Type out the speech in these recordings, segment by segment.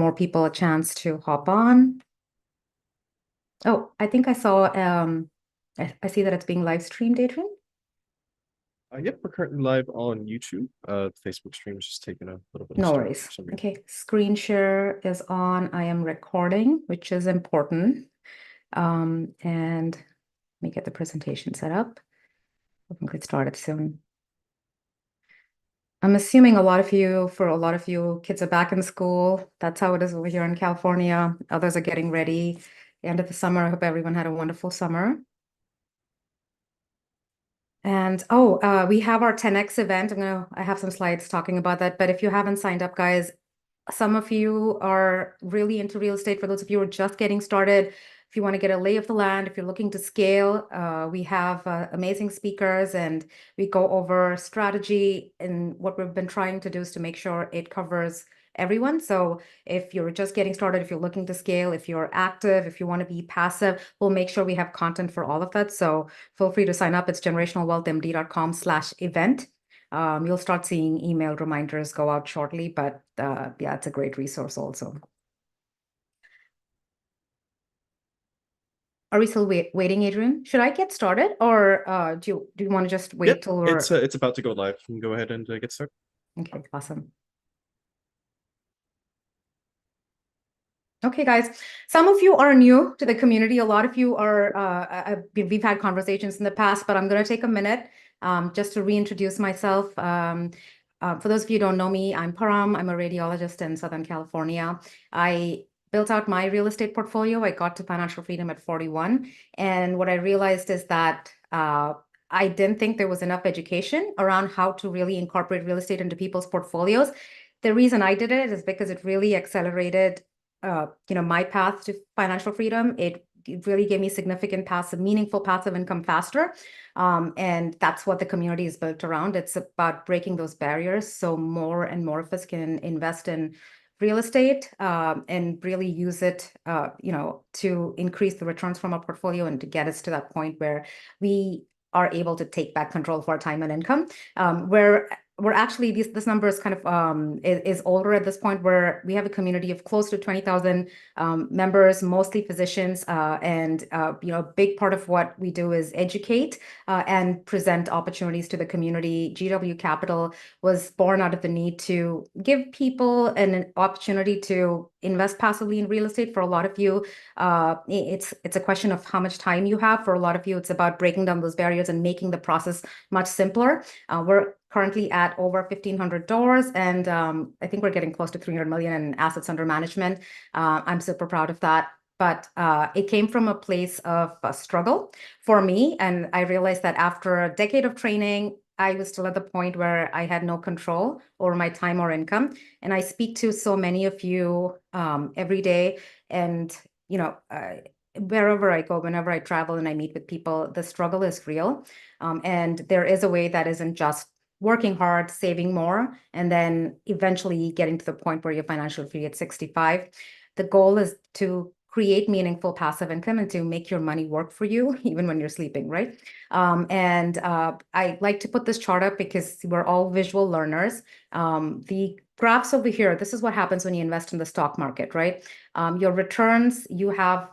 more people a chance to hop on. Oh, I think I saw, I see that it's being live streamed, Adrian. Yep, we're currently live on YouTube. Facebook stream is just taking a little bit of No start worries. for some reason. Okay, screen share is on. I am recording, which is important. And let me get the presentation set up. We can get started soon. I'm assuming for a lot of you, kids are back in school. That's how it is over here in California. Others are getting ready. The end of the summer. I hope everyone had a wonderful summer. And we have our 10X event. I have some slides talking about that. But if you haven't signed up, guys, some of you are really into real estate. For those of you who are just getting started, if you want to get a lay of the land, if you're looking to scale, we have amazing speakers and we go over strategy. And what we've been trying to do is to make sure it covers everyone. So if you're just getting started, if you're looking to scale, if you're active, if you want to be passive, we'll make sure we have content for all of that. So feel free to sign up. It's generationalwealthmd.com/event. You'll start seeing email reminders go out shortly, but yeah, it's a great resource also. Are we still waiting, Adrian? Should I get started, or do you want to just wait Yep, till it's about to go live. You can go ahead and get started. Okay, awesome. Okay, guys, some of you are new to the community. A lot of you are, we've had conversations in the past, but I'm going to take a minute just to reintroduce myself. For those of you who don't know me, I'm Param. I'm a radiologist in Southern California. I built out my real estate portfolio. I got to financial freedom at 41. And what I realized is that I didn't think there was enough education around how to really incorporate real estate into people's portfolios. The reason I did it is because it really accelerated my path to financial freedom. It really gave me significant meaningful passive income faster. And that's what the community is built around. It's about breaking those barriers so more and more of us can invest in real estate and really use it, to increase the returns from our portfolio and to get us to that point where we are able to take back control of our time and income. Where we're actually this number is kind of is older at this point, where we have a community of close to 20,000 members, mostly physicians, and a big part of what we do is educate and present opportunities to the community. GW Capital was born out of the need to give people an opportunity to invest passively in real estate. For a lot of you, it's a question of how much time you have. For a lot of you, it's about breaking down those barriers and making the process much simpler. We're currently at over 1,500 doors, and I think we're getting close to 300 million in assets under management. I'm super proud of that. But it came from a place of struggle for me. And I realized that after a decade of training, I was still at the point where I had no control over my time or income. And I speak to so many of you every day. And, wherever I go, whenever I travel and I meet with people, the struggle is real. And there is a way that isn't just working hard, saving more, and then eventually getting to the point where you're financially free at 65. The goal is to create meaningful passive income and to make your money work for you, even when you're sleeping, right? I like to put this chart up because we're all visual learners. The graphs over here, this is what happens when you invest in the stock market, right? Your returns, you have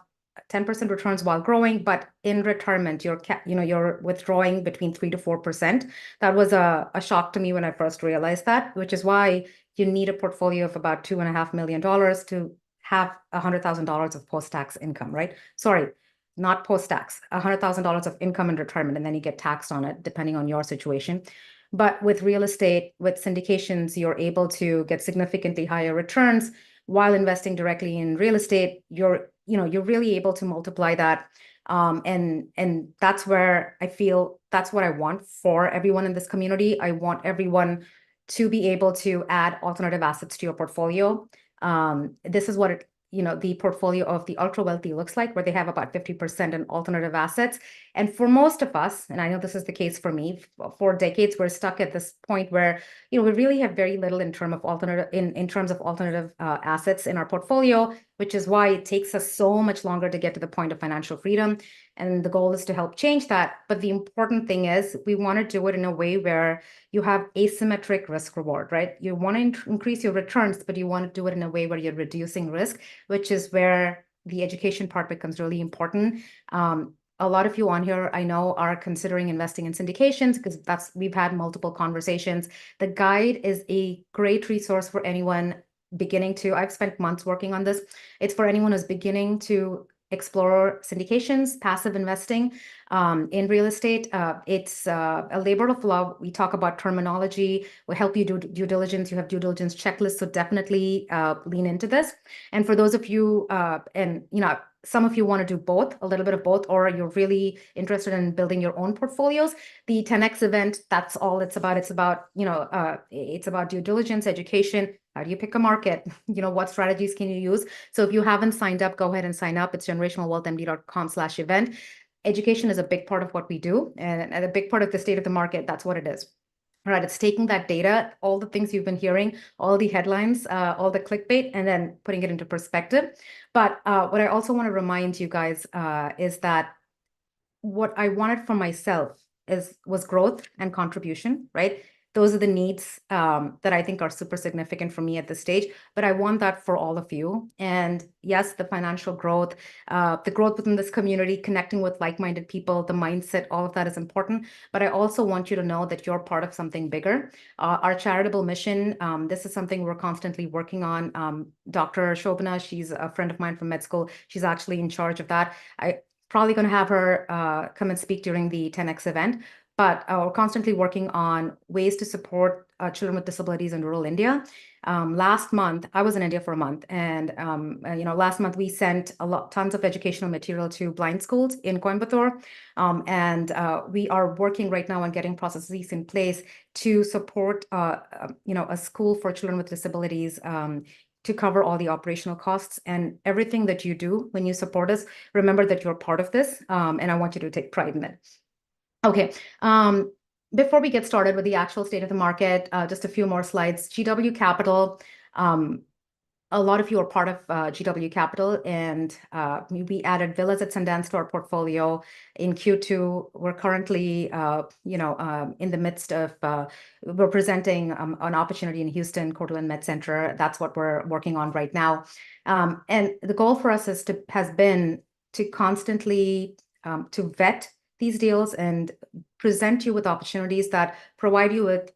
10% returns while growing, but in retirement, you're withdrawing between 3 to 4%. That was a shock to me when I first realized that, which is why you need a portfolio of about $2.5 million to have $100,000 of post-tax income, right? Sorry, not post-tax, $100,000 of income in retirement, and then you get taxed on it depending on your situation. But with real estate, with syndications, you're able to get significantly higher returns while investing directly in real estate. You're really able to multiply that. And that's where I feel that's what I want for everyone in this community. I want everyone to be able to add alternative assets to your portfolio. This is what the portfolio of the ultra wealthy looks like, where they have about 50% in alternative assets. And for most of us, and I know this is the case for me, for decades, we're stuck at this point where, we really have very little in terms of alternative assets in our portfolio, which is why it takes us so much longer to get to the point of financial freedom. And the goal is to help change that. But the important thing is we want to do it in a way where you have asymmetric risk reward, right? You want to increase your returns, but you want to do it in a way where you're reducing risk, which is where the education part becomes really important. A lot of you on here, I know, are considering investing in syndications because we've had multiple conversations. The guide is a great resource for anyone beginning to, I've spent months working on this. It's for anyone who's beginning to explore syndications, passive investing in real estate. It's a labor of love. We talk about terminology. We help you do due diligence. You have due diligence checklists, so definitely lean into this. And for those of you, some of you want to do both, a little bit of both, or you're really interested in building your own portfolios. The 10X event, that's all it's about. It's about, it's about due diligence, education. How do you pick a market? What strategies can you use? So if you haven't signed up, go ahead and sign up. It's generationalwealthmd.com/event. Education is a big part of what we do, and a big part of the state of the market. That's what it is. Right, it's taking that data, all the things you've been hearing, all the headlines, all the clickbait, and then putting it into perspective. But what I also want to remind you guys is that what I wanted for myself was growth and contribution, right? Those are the needs that I think are super significant for me at this stage, but I want that for all of you. And yes, the financial growth, the growth within this community, connecting with like-minded people, the mindset, all of that is important. But I also want you to know that you're part of something bigger. Our charitable mission, this is something we're constantly working on. Dr. Shobana, she's a friend of mine from med school. She's actually in charge of that. Probably going to have her come and speak during the 10X event. But we're constantly working on ways to support children with disabilities in rural India. Last month, I was in India for a month, and last month we sent tons of educational material to blind schools in Coimbatore, and we are working right now on getting processes in place to support a school for children with disabilities. To cover all the operational costs and everything that you do when you support us, remember that you're part of this, and I want you to take pride in it. Okay, before we get started with the actual state of the market, just a few more slides. GW Capital, a lot of you are part of GW Capital, and we added villas at Sundance to our portfolio in Q2. We're currently, in the midst of, we're presenting an opportunity in Houston, Cortland Med Center. That's what we're working on right now. And the goal for us has been to constantly to vet these deals and present you with opportunities that provide you with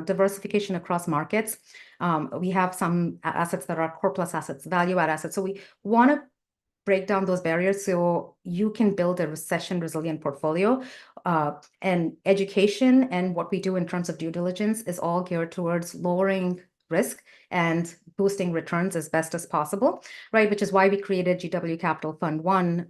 diversification across markets. We have some assets that are core plus assets, value add assets. So we want to break down those barriers so you can build a recession resilient portfolio. And education and what we do in terms of due diligence is all geared towards lowering risk and boosting returns as best as possible, right? Which is why we created GW Capital Fund 1.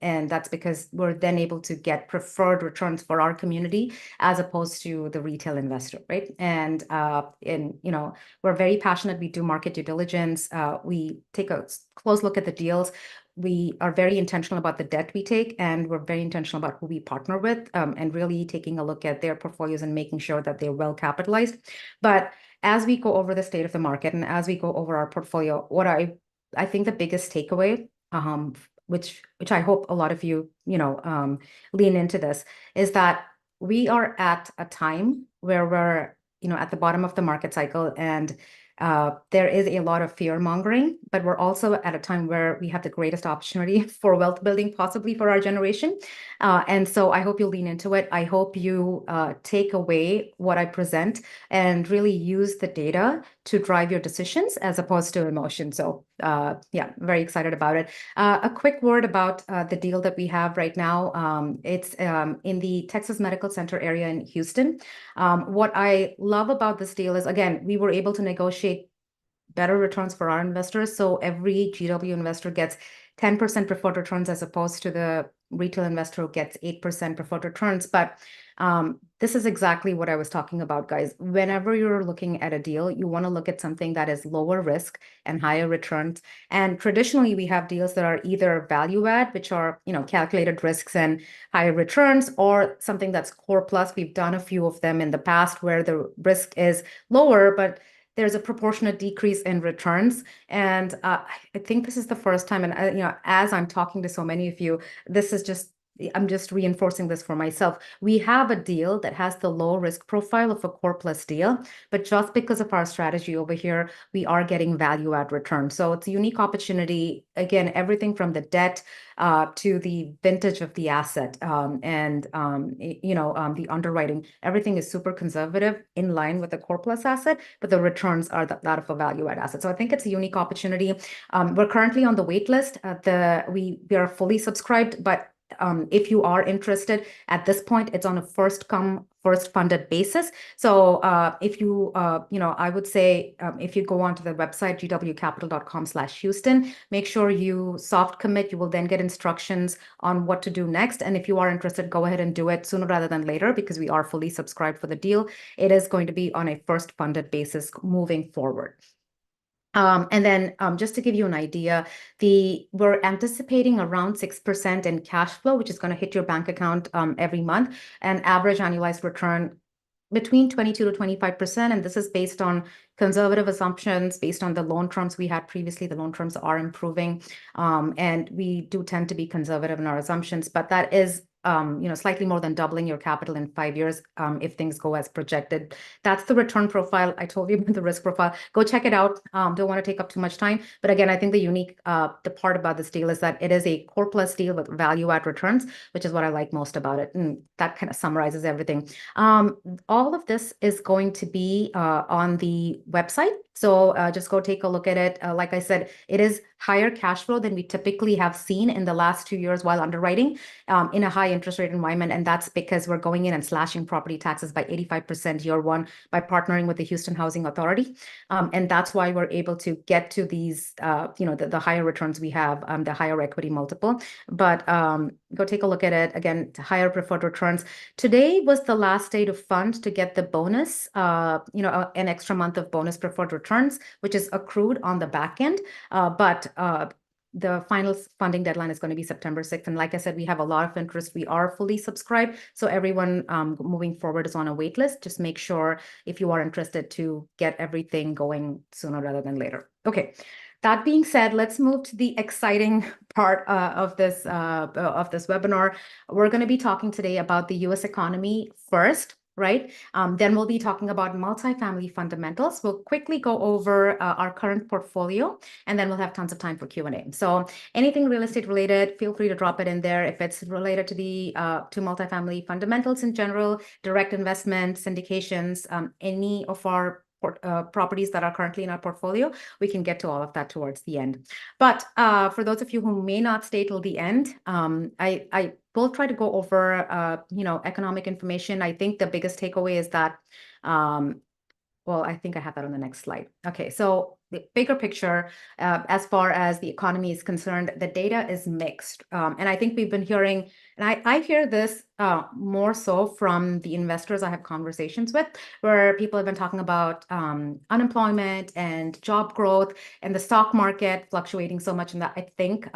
And that's because we're then able to get preferred returns for our community as opposed to the retail investor, right? And we're very passionate. We do market due diligence. We take a close look at the deals. We are very intentional about the debt we take, and we're very intentional about who we partner with, and really taking a look at their portfolios and making sure that they're well capitalized. But as we go over the state of the market and as we go over our portfolio, what I think the biggest takeaway, which I hope a lot of you, lean into this, is that we are at a time where we're, at the bottom of the market cycle, and there is a lot of fear mongering, but we're also at a time where we have the greatest opportunity for wealth building, possibly for our generation. And so I hope you lean into it. I hope you take away what I present and really use the data to drive your decisions as opposed to emotion. So yeah, very excited about it. A quick word about the deal that we have right now. It's in the Texas Medical Center area in Houston. What I love about this deal is, again, we were able to negotiate better returns for our investors. So every GW investor gets 10% preferred returns as opposed to the retail investor who gets 8% preferred returns. But this is exactly what I was talking about, guys. Whenever you're looking at a deal, you want to look at something that is lower risk and higher returns. And traditionally, we have deals that are either value add, which are, calculated risks and higher returns, or something that's core plus. We've done a few of them in the past where the risk is lower, but there's a proportionate decrease in returns. And I think this is the first time, and as I'm talking to so many of you, I'm just reinforcing this for myself. We have a deal that has the low risk profile of a core plus deal, but just because of our strategy over here, we are getting value add return. So it's a unique opportunity. Again, everything from the debt to the vintage of the asset and the underwriting, everything is super conservative in line with the core plus asset, but the returns are that of a value add asset. So I think it's a unique opportunity. We're currently on the wait list. We are fully subscribed, but if you are interested at this point, it's on a first come, first funded basis. So if you, I would say if you go onto the website, gwcapital.com/Houston, make sure you soft commit. You will then get instructions on what to do next. And if you are interested, go ahead and do it sooner rather than later, because we are fully subscribed for the deal. It is going to be on a first funded basis moving forward. And then just to give you an idea, we're anticipating around 6% in cash flow, which is going to hit your bank account every month, and average annualized return between 22 to 25%. And this is based on conservative assumptions, based on the loan terms we had previously. The loan terms are improving, and we do tend to be conservative in our assumptions, but that is slightly more than doubling your capital in 5 years if things go as projected. That's the return profile. I told you about the risk profile. Go check it out. Don't want to take up too much time. But again, I think the part about this deal is that it is a core plus deal with value add returns, which is what I like most about it. And that kind of summarizes everything. All of this is going to be on the website. So just go take a look at it. Like I said, it is higher cash flow than we typically have seen in the last 2 years while underwriting in a high interest rate environment. And that's because we're going in and slashing property taxes by 85% year one by partnering with the Houston Housing Authority. And that's why we're able to get to these, the higher returns we have, the higher equity multiple. But go take a look at it. Again, higher preferred returns. Today was the last day to fund to get the bonus, an extra month of bonus preferred returns, which is accrued on the back end. But the final funding deadline is going to be September 6th. And like I said, we have a lot of interest. We are fully subscribed. So everyone moving forward is on a wait list. Just make sure if you are interested to get everything going sooner rather than later. Okay. That being said, let's move to the exciting part of this webinar. We're going to be talking today about the U.S. economy first. Right? Then we'll be talking about multifamily fundamentals. We'll quickly go over our current portfolio, and then we'll have tons of time for Q&A. So anything real estate related, feel free to drop it in there. If it's related to to multifamily fundamentals in general, direct investment, syndications, any of our properties that are currently in our portfolio, we can get to all of that towards the end. But for those of you who may not stay till the end, I will try to go over economic information. I think the biggest takeaway is that well, I think I have that on the next slide. Okay, so the bigger picture, as far as the economy is concerned, the data is mixed. And I think we've been hearing, and I hear this more so from the investors I have conversations with, where people have been talking about unemployment and job growth and the stock market fluctuating so much. And that I think,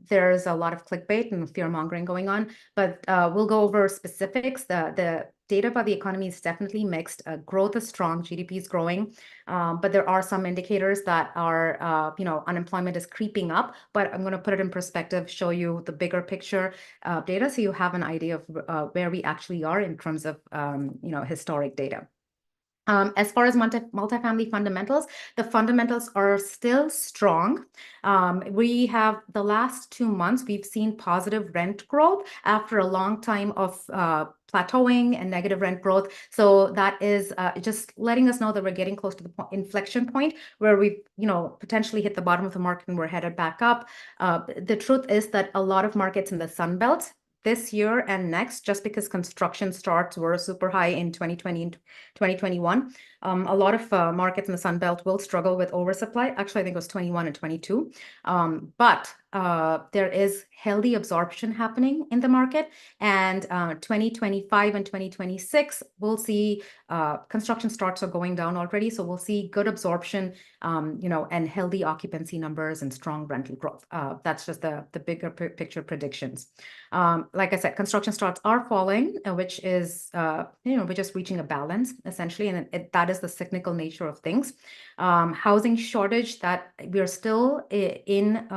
there's a lot of clickbait and fear mongering going on, but we'll go over specifics. The data about the economy is definitely mixed. Growth is strong, GDP is growing, but there are some indicators that are, unemployment is creeping up. But I'm going to put it in perspective, show you the bigger picture data, so you have an idea of where we actually are in terms of, historic data. As far as multifamily fundamentals, the fundamentals are still strong. We have the last 2 months, we've seen positive rent growth after a long time of plateauing and negative rent growth. So that is just letting us know that we're getting close to the inflection point where we've, potentially hit the bottom of the market and we're headed back up. The truth is that a lot of markets in the Sun Belt this year and next, just because construction starts were super high in 2020 and 2021. A lot of markets in the Sun Belt will struggle with oversupply. Actually, I think it was 21 and 22. But there is healthy absorption happening in the market, and 2025 and 2026, we'll see construction starts are going down already, so we'll see good absorption, and healthy occupancy numbers and strong rental growth. That's just the bigger picture predictions. Like I said, construction starts are falling, which is, we're just reaching a balance essentially, and that is the cyclical nature of things. Housing shortage, that we are still in,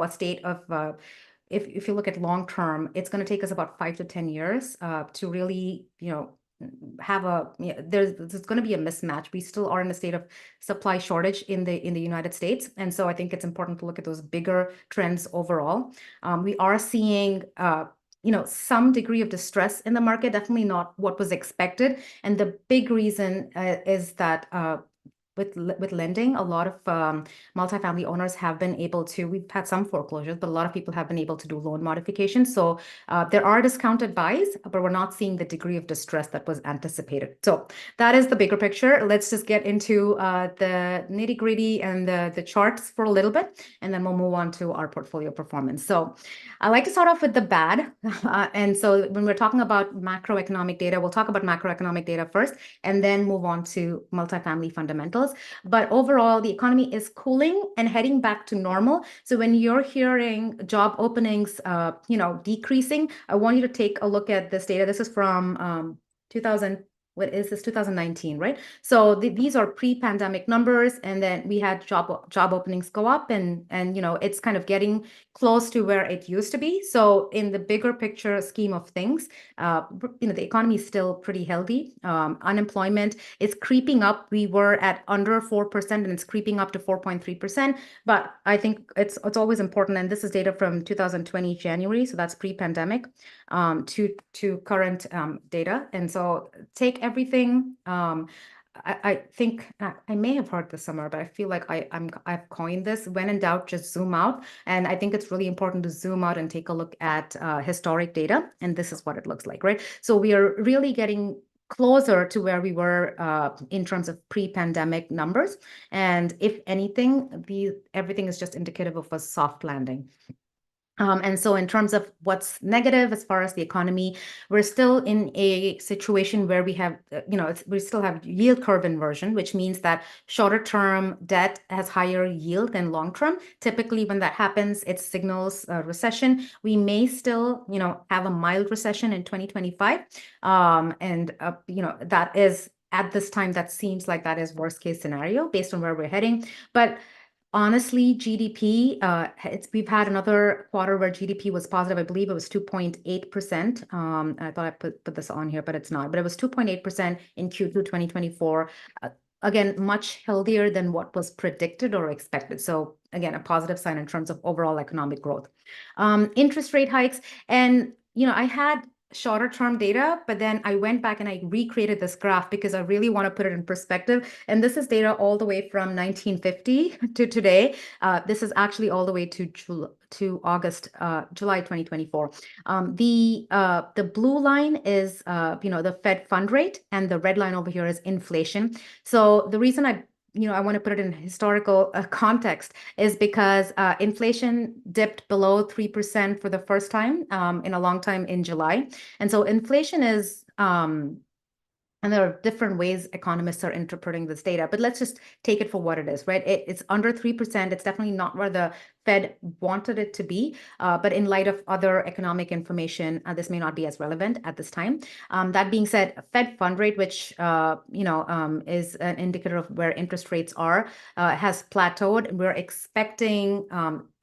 a state of, if you look at long term, it's going to take us about 5 to 10 years to really, have there's going to be a mismatch. We still are in a state of supply shortage in the United States, and so I think it's important to look at those bigger trends overall. We are seeing some degree of distress in the market, definitely not what was expected, and the big reason is that with lending, a lot of multifamily owners have been able to, we've had some foreclosures, but a lot of people have been able to do loan modifications. So there are discounted buys, but we're not seeing the degree of distress that was anticipated. So that is the bigger picture. Let's just get into the nitty gritty and the charts for a little bit, and then we'll move on to our portfolio performance. So I like to start off with the bad. And so when we're talking about macroeconomic data, we'll talk about macroeconomic data first, and then move on to multifamily fundamentals. But overall, the economy is cooling and heading back to normal. So when you're hearing job openings, decreasing, I want you to take a look at this data. This is from 2019, right? So these are pre-pandemic numbers, and then we had job openings go up, and it's kind of getting close to where it used to be. So in the bigger picture scheme of things, the economy is still pretty healthy. Unemployment is creeping up. We were at under 4%, and it's creeping up to 4.3%. But I think it's always important, and this is data from 2020 January, so that's pre-pandemic, to current data. And so take everything. I think I may have heard this somewhere, but I feel like I've coined this: when in doubt, just zoom out. And I think it's really important to zoom out and take a look at historic data. And this is what it looks like, right? So we are really getting closer to where we were in terms of pre-pandemic numbers. And if anything, everything is just indicative of a soft landing. And so in terms of what's negative as far as the economy, we're still in a situation where we have, we still have yield curve inversion, which means that shorter term debt has higher yield than long term. Typically, when that happens, it signals a recession. We may still, have a mild recession in 2025. That is, at this time, that seems like that is worst case scenario based on where we're heading. But honestly, GDP, we've had another quarter where GDP was positive. I believe it was 2.8%. I thought I put this on here, but it's not. But it was 2.8% in Q2 2024. Again, much healthier than what was predicted or expected. So again, a positive sign in terms of overall economic growth. Interest rate hikes. And, I had shorter term data, but then I went back and I recreated this graph because I really want to put it in perspective. And this is data all the way from 1950 to today. This is actually all the way to August, July 2024. The blue line is the Fed fund rate, and the red line over here is inflation. So the reason I want to put it in historical context is because inflation dipped below 3% for the first time in a long time in July. And so inflation is, and there are different ways economists are interpreting this data, but let's just take it for what it is, right? It's under 3%. It's definitely not where the Fed wanted it to be, but in light of other economic information, this may not be as relevant at this time. That being said, Fed fund rate, which is an indicator of where interest rates are, has plateaued. We're expecting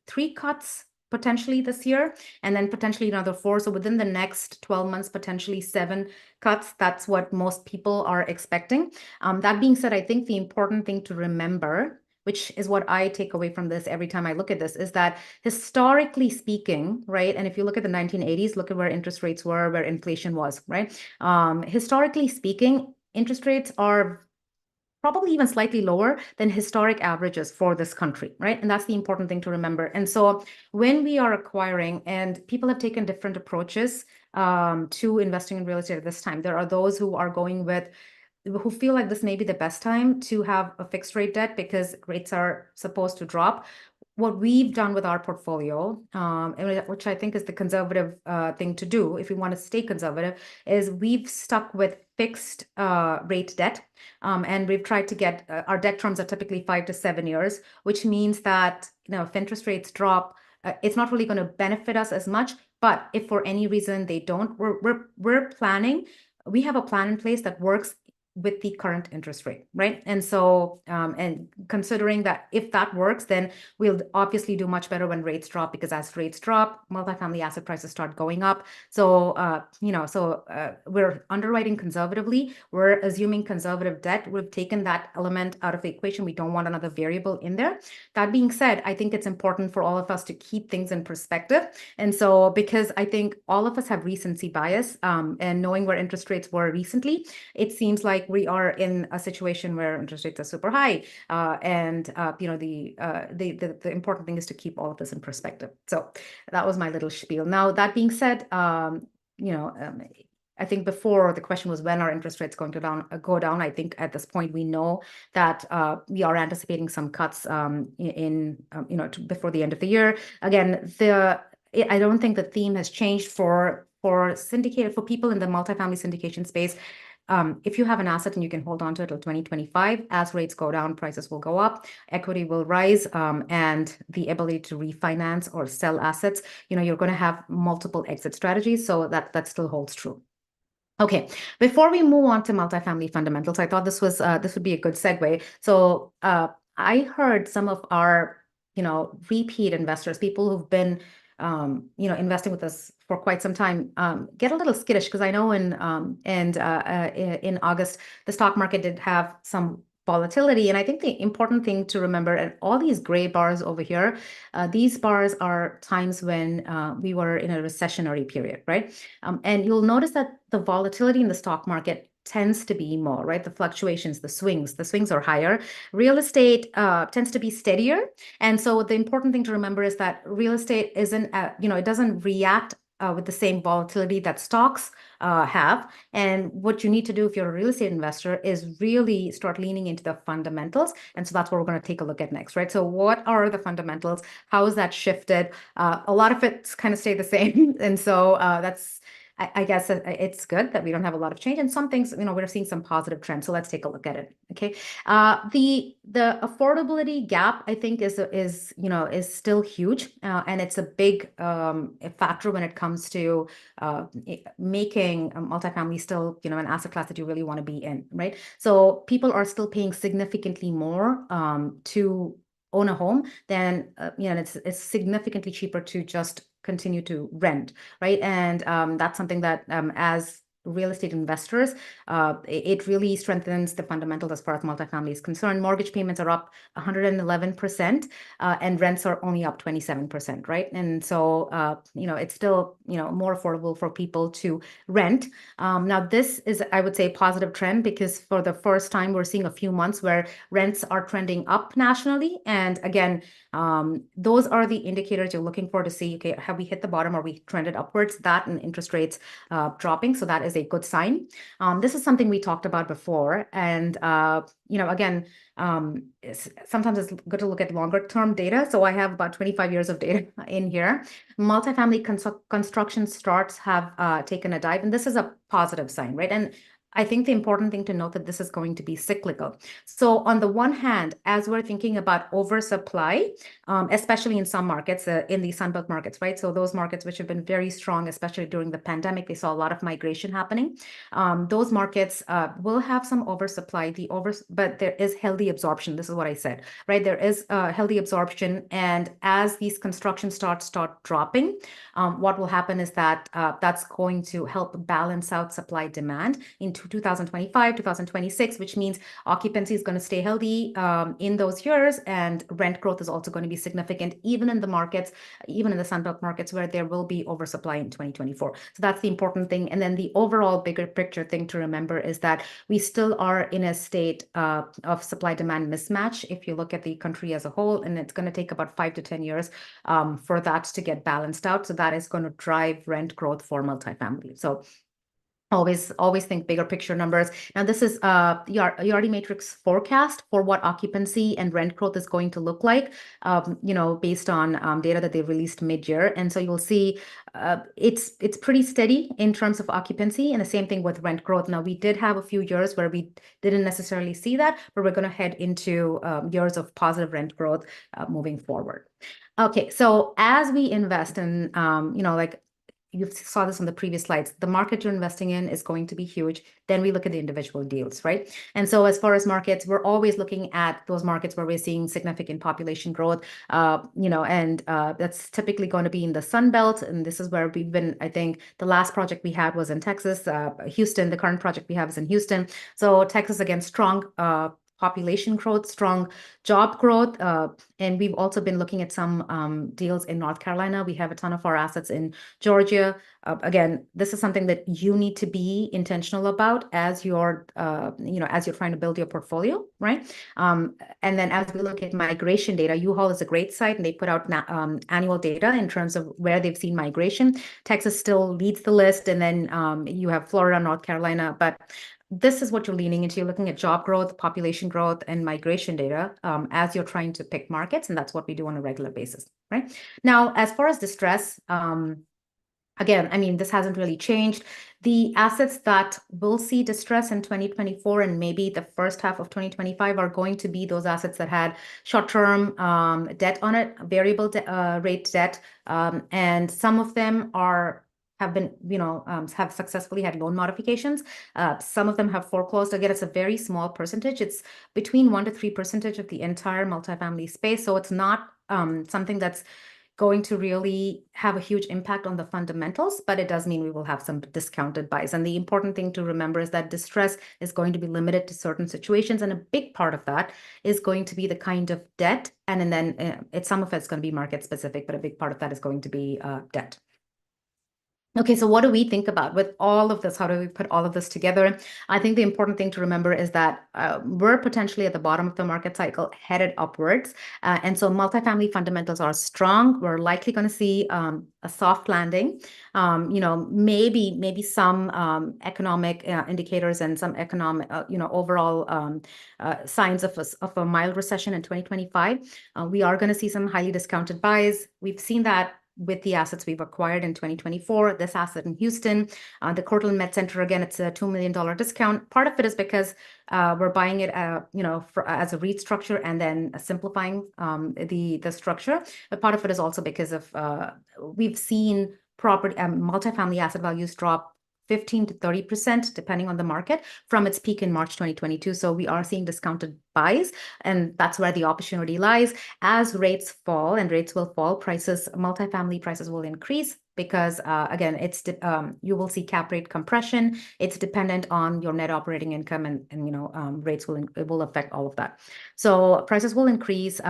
3 cuts potentially this year, and then potentially another 4. So within the next 12 months, potentially 7 cuts. That's what most people are expecting. That being said, I think the important thing to remember, which is what I take away from this every time I look at this, is that historically speaking, right? And if you look at the 1980s, look at where interest rates were, where inflation was, right? Historically speaking, interest rates are probably even slightly lower than historic averages for this country, right? And that's the important thing to remember. And so when we are acquiring, and people have taken different approaches to investing in real estate at this time, there are those who are who feel like this may be the best time to have a fixed rate debt because rates are supposed to drop. what we've done with our portfolio, which I think is the conservative thing to do if we want to stay conservative, is we've stuck with fixed rate debt. And we've tried to get our debt terms are typically 5 to 7 years, which means that if interest rates drop, it's not really going to benefit us as much. But if for any reason they don't, we're planning. We have a plan in place that works with the current interest rate, right? And so, and considering that if that works, then we'll obviously do much better when rates drop, because as rates drop, multifamily asset prices start going up. So, we're underwriting conservatively. We're assuming conservative debt. We've taken that element out of the equation. We don't want another variable in there. That being said, I think it's important for all of us to keep things in perspective. And so, because I think all of us have recency bias, and knowing where interest rates were recently, it seems like we are in a situation where interest rates are super high, the important thing is to keep all of this in perspective. So that was my little spiel. Now, that being said, I think before the question was when are interest rates going to go down. I think at this point we know that we are anticipating some cuts before the end of the year. Again, I don't think the theme has changed for people in the multifamily syndication space. If you have an asset and you can hold on to it till 2025, as rates go down, prices will go up, equity will rise, and the ability to refinance or sell assets, you're going to have multiple exit strategies. So that still holds true. Okay, before we move on to multifamily fundamentals, I thought this would be a good segue. So I heard some of our repeat investors, people who've been investing with us for quite some time, get a little skittish, because I know in August the stock market did have some volatility. And I think the important thing to remember, and all these gray bars over here, these bars are times when we were in a recessionary period, right? And you'll notice that the volatility in the stock market tends to be more, right? The fluctuations, the swings are higher. Real estate tends to be steadier. And so the important thing to remember is that real estate isn't, it doesn't react with the same volatility that stocks have. And what you need to do if you're a real estate investor is really start leaning into the fundamentals. And so that's what we're going to take a look at next, right? So what are the fundamentals? How has that shifted? A lot of it's kind of stayed the same. And so I guess it's good that we don't have a lot of change, and some things, we're seeing some positive trends. So let's take a look at it. Okay. The affordability gap, I think, is still huge. And it's a big factor when it comes to making multifamily still, an asset class that you really want to be in, right? So people are still paying significantly more to own a home than, it's significantly cheaper to just continue to rent, right? And that's something that as real estate investors, it really strengthens the fundamentals as far as multifamily is concerned. Mortgage payments are up 111%, and rents are only up 27%, right? And so, it's still, more affordable for people to rent. Now, this is, I would say, a positive trend, because for the first time, we're seeing a few months where rents are trending up nationally. And again, those are the indicators you're looking for to see, okay, have we hit the bottom? Are we trended upwards? That and interest rates dropping. So that is a good sign. This is something we talked about before. And, again, sometimes it's good to look at longer term data. So I have about 25 years of data in here. Multifamily construction starts have taken a dive, and this is a positive sign, right? And I think the important thing to note that this is going to be cyclical. So on the one hand, as we're thinking about oversupply, especially in some markets, in the Sunbelt markets, right? So those markets which have been very strong, especially during the pandemic, they saw a lot of migration happening. Those markets will have some oversupply, but there is healthy absorption. This is what I said, right? There is healthy absorption. And as these construction starts start dropping, what will happen is that that's going to help balance out supply demand into 2025, 2026, which means occupancy is going to stay healthy in those years, and rent growth is also going to be significant, even in the markets, even in the Sunbelt markets where there will be oversupply in 2024. So that's the important thing. And then the overall bigger picture thing to remember is that we still are in a state of supply-demand mismatch if you look at the country as a whole, and it's going to take about 5 to 10 years for that to get balanced out. So that is going to drive rent growth for multifamily. So Always think bigger picture numbers. Now this is Yardi Matrix forecast for what occupancy and rent growth is going to look like, based on data that they released mid-year. And so you'll see it's pretty steady in terms of occupancy, and the same thing with rent growth. Now we did have a few years where we didn't necessarily see that, but we're going to head into years of positive rent growth moving forward. Okay, so as we invest in, like you saw this on the previous slides, the market you're investing in is going to be huge. Then we look at the individual deals, right? And so as far as markets, we're always looking at those markets where we're seeing significant population growth, and that's typically going to be in the Sun Belt. And this is where we've been, I think the last project we had was in Texas, Houston. The current project we have is in Houston. So Texas, again, strong population growth, strong job growth. And we've also been looking at some deals in North Carolina. We have a ton of our assets in Georgia. Again, this is something that you need to be intentional about as you're, as you're trying to build your portfolio, right? And then as we look at migration data, U-Haul is a great site, and they put out annual data in terms of where they've seen migration. Texas still leads the list, and then you have Florida, North Carolina, but this is what you're leaning into. You're looking at job growth, population growth, and migration data as you're trying to pick markets, and that's what we do on a regular basis, right? Now, as far as distress, again, I mean, this hasn't really changed. The assets that will see distress in 2024 and maybe the first half of 2025 are going to be those assets that had short-term debt on it, variable rate debt, and some of them have been, have successfully had loan modifications. Some of them have foreclosed. Again, it's a very small percentage. It's between 1% to 3% of the entire multifamily space. So it's not something that's going to really have a huge impact on the fundamentals, but it does mean we will have some discounted buys. And the important thing to remember is that distress is going to be limited to certain situations. And a big part of that is going to be the kind of debt. And then some of it's going to be market specific, but a big part of that is going to be debt. Okay, so what do we think about with all of this? How do we put all of this together? I think the important thing to remember is that we're potentially at the bottom of the market cycle, headed upwards. And so multifamily fundamentals are strong. We're likely going to see a soft landing. Maybe some economic indicators and some economic, overall signs of a mild recession in 2025. We are going to see some highly discounted buys. We've seen that with the assets we've acquired in 2024, this asset in Houston, the Cortland Med Center, again, it's a $2 million discount. Part of it is because we're buying it, as a REIT structure and then simplifying the structure. But part of it is also because of we've seen property multifamily asset values drop 15 to 30%, depending on the market, from its peak in March 2022. So we are seeing discounted buys, and that's where the opportunity lies. As rates fall, and rates will fall, multifamily prices will increase because, again, you will see cap rate compression. It's dependent on your net operating income, and rates will affect all of that. So prices will increase.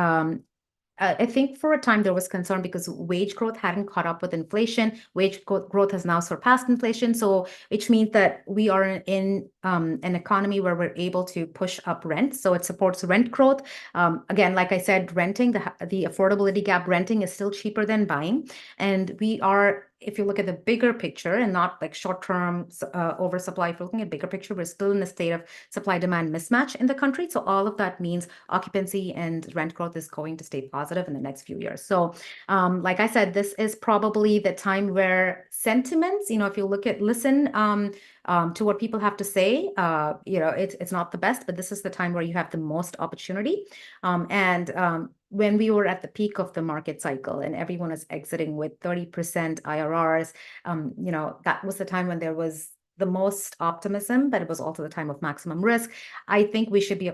I think for a time there was concern because wage growth hadn't caught up with inflation. Wage growth has now surpassed inflation, so which means that we are in an economy where we're able to push up rent, so it supports rent growth. Again, like I said, renting, the affordability gap, renting is still cheaper than buying, and we are, if you look at the bigger picture and not like short-term oversupply, if you're looking at bigger picture, we're still in a state of supply-demand mismatch in the country. So all of that means occupancy and rent growth is going to stay positive in the next few years. So like I said, this is probably the time where sentiments, if you listen to what people have to say, it's not the best, but this is the time where you have the most opportunity. When we were at the peak of the market cycle and everyone is exiting with 30% IRRs, that was the time when there was the most optimism, but it was also the time of maximum risk. I think we should be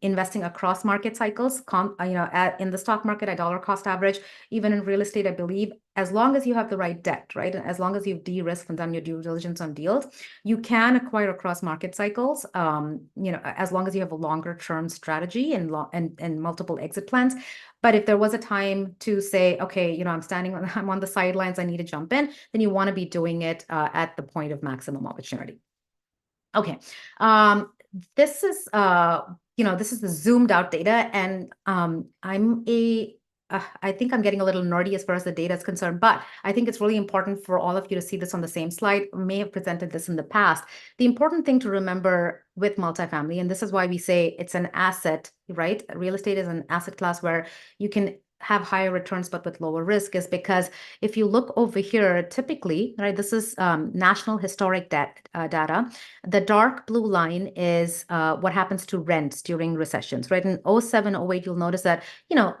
investing across market cycles. In the stock market, a dollar cost average, even in real estate, I believe, as long as you have the right debt, right, and as long as you've de-risked and done your due diligence on deals, you can acquire across market cycles. As long as you have a longer term strategy and multiple exit plans. But if there was a time to say, okay, I'm on the sidelines, I need to jump in, then you want to be doing it at the point of maximum opportunity. Okay, this is the zoomed out data, and I'm a I think I'm getting a little nerdy as far as the data is concerned, but I think it's really important for all of you to see this on the same slide. I may have presented this in the past. The important thing to remember with multifamily, and this is why we say it's an asset, right? Real estate is an asset class where you can have higher returns but with lower risk, is because if you look over here, typically, right, this is national historic data. The dark blue line is what happens to rents during recessions, right? In 07, 08, you'll notice that,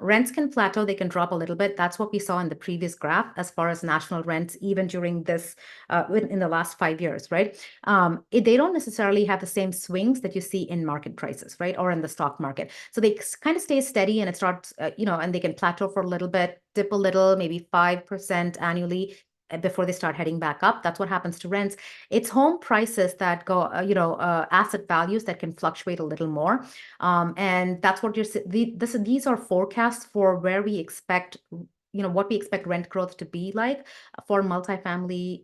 rents can plateau, they can drop a little bit. That's what we saw in the previous graph as far as national rents, even during this, in the last 5 years, right? They don't necessarily have the same swings that you see in market prices, right? Or in the stock market. So they kind of stay steady and it starts, and they can plateau for a little bit, dip a little, maybe 5% annually before they start heading back up. That's what happens to rents. It's home prices that go, asset values that can fluctuate a little more. And that's what these are forecasts for where we expect, what we expect rent growth to be like for multifamily.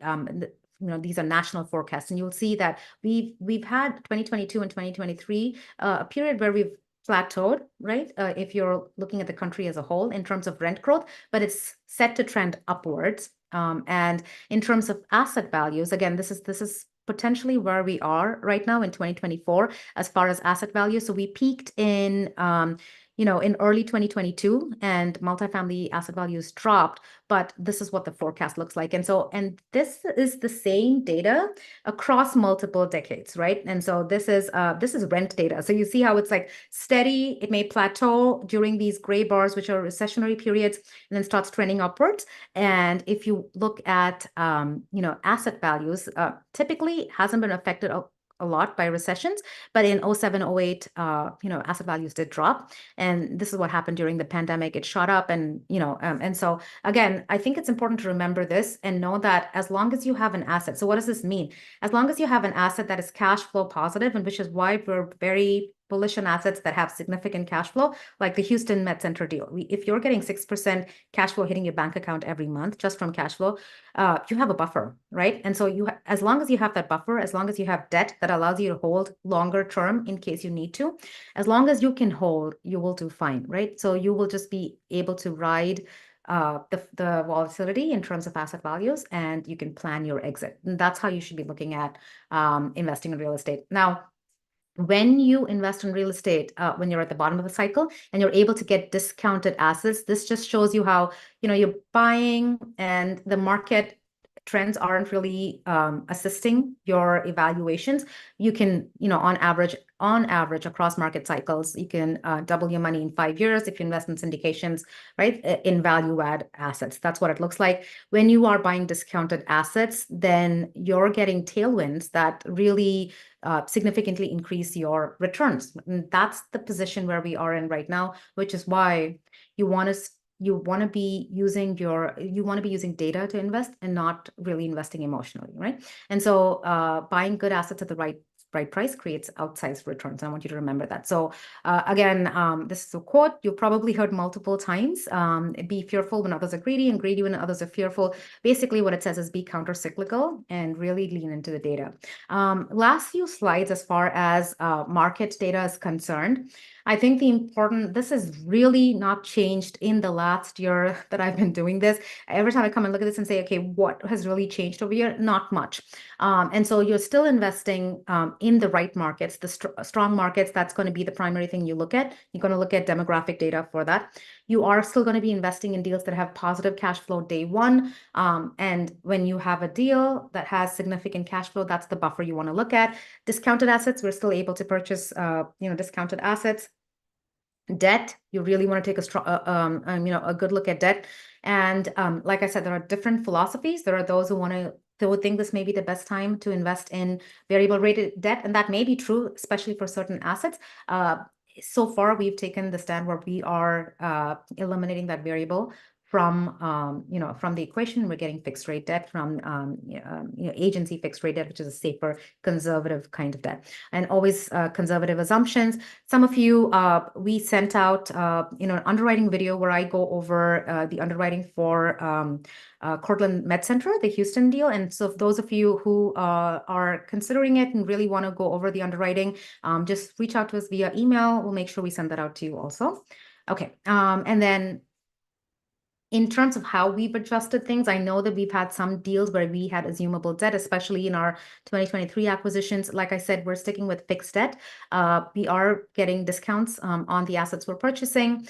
These are national forecasts, and you'll see that we've had 2022 and 2023, a period where we've plateaued, right? If you're looking at the country as a whole in terms of rent growth, but it's set to trend upwards. And in terms of asset values, again, this is potentially where we are right now in 2024 as far as asset value. So we peaked in in early 2022, and multifamily asset values dropped, but this is what the forecast looks like. And this is the same data across multiple decades, right? And so this is rent data. So you see how it's like steady, it may plateau during these gray bars, which are recessionary periods, and then starts trending upwards. And if you look at asset values, typically hasn't been affected a lot by recessions, but in 07, 08, asset values did drop. And this is what happened during the pandemic. It shot up and, and so again, I think it's important to remember this and know that as long as you have an asset, so what does this mean? As long as you have an asset that is cash flow positive, and which is why we're very bullish on assets that have significant cash flow, like the Houston Met Center deal. If you're getting 6% cash flow hitting your bank account every month just from cash flow, you have a buffer, right? And so as long as you have that buffer, as long as you have debt that allows you to hold longer term in case you need to, as long as you can hold, you will do fine, right? So you will just be able to ride the volatility in terms of asset values, and you can plan your exit. And that's how you should be looking at investing in real estate. Now, when you invest in real estate, when you're at the bottom of the cycle and you're able to get discounted assets, this just shows you how, you're buying and the market trends aren't really assisting your evaluations. You can, on average across market cycles, you can double your money in 5 years if you invest in syndications, right? In value add assets. That's what it looks like. When you are buying discounted assets, then you're getting tailwinds that really significantly increase your returns. And that's the position where we are in right now, which is why you want to be using data to invest and not really investing emotionally, right? And so buying good assets at the right price creates outsized returns. I want you to remember that. So again, this is a quote you've probably heard multiple times. Be fearful when others are greedy, and greedy when others are fearful. Basically, what it says is be counter-cyclical and really lean into the data. Last few slides as far as market data is concerned. I think this has really not changed in the last year that I've been doing this. Every time I come and look at this and say, okay, what has really changed over here? Not much. And so you're still investing in the right markets, the strong markets. That's going to be the primary thing you look at. You're going to look at demographic data for that. You are still going to be investing in deals that have positive cash flow day one. And when you have a deal that has significant cash flow, that's the buffer you want to look at. Discounted assets, we're still able to purchase, discounted assets. Debt, you really want to take a good look at debt. And like I said, there are different philosophies. There are those who would think this may be the best time to invest in variable rate debt, and that may be true, especially for certain assets. So far, we've taken the stand where we are eliminating that variable from the equation. We're getting fixed rate debt from agency fixed rate debt, which is a safer, conservative kind of debt, and always conservative assumptions. Some of you, we sent out an underwriting video where I go over the underwriting for Cortland Med Center, the Houston deal. And so, if those of you who are considering it and really want to go over the underwriting, just reach out to us via email. We'll make sure we send that out to you also. Okay, and then In terms of how we've adjusted things, I know that we've had some deals where we had assumable debt, especially in our 2023 acquisitions. Like I said, we're sticking with fixed debt. We are getting discounts on the assets we're purchasing.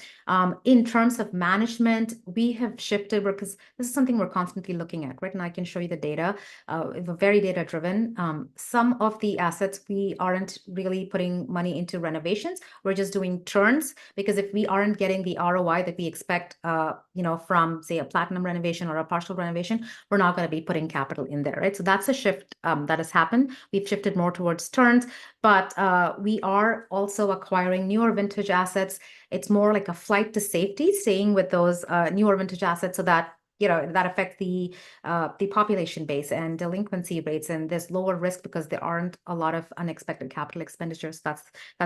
In terms of management, we have shifted because this is something we're constantly looking at, right? And I can show you the data. We're very data driven. Some of the assets we aren't really putting money into renovations. We're just doing turns, because if we aren't getting the ROI that we expect, from say a platinum renovation or a partial renovation, we're not going to be putting capital in there, right? So that's a shift that has happened. We've shifted more towards turns, but we are also acquiring newer vintage assets. It's more like a flight to safety, staying with those newer vintage assets, so that that affects the population base and delinquency rates, and there's lower risk because there aren't a lot of unexpected capital expenditures. That's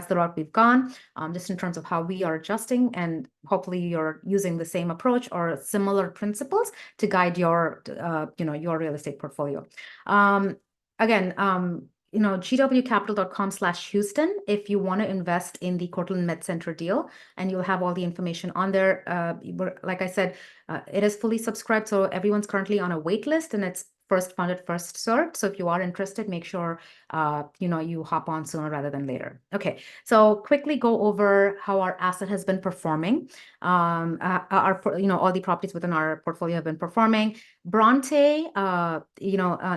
the route we've gone, just in terms of how we are adjusting, and hopefully you're using the same approach or similar principles to guide your your real estate portfolio. Again, gwcapital.com/Houston if you want to invest in the Cortland Med Center deal, and you'll have all the information on there. Like I said, it is fully subscribed, so everyone's currently on a wait list, and it's first funded, first served. So if you are interested, make sure you hop on sooner rather than later. Okay, so quickly go over how our asset has been performing. All the properties within our portfolio have been performing. Bronte,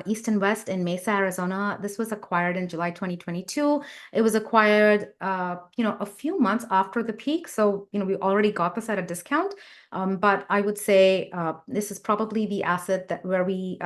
East and West in Mesa, Arizona. This was acquired in July 2022. It was acquired, a few months after the peak. So, we already got this at a discount. But I would say this is probably the asset where we,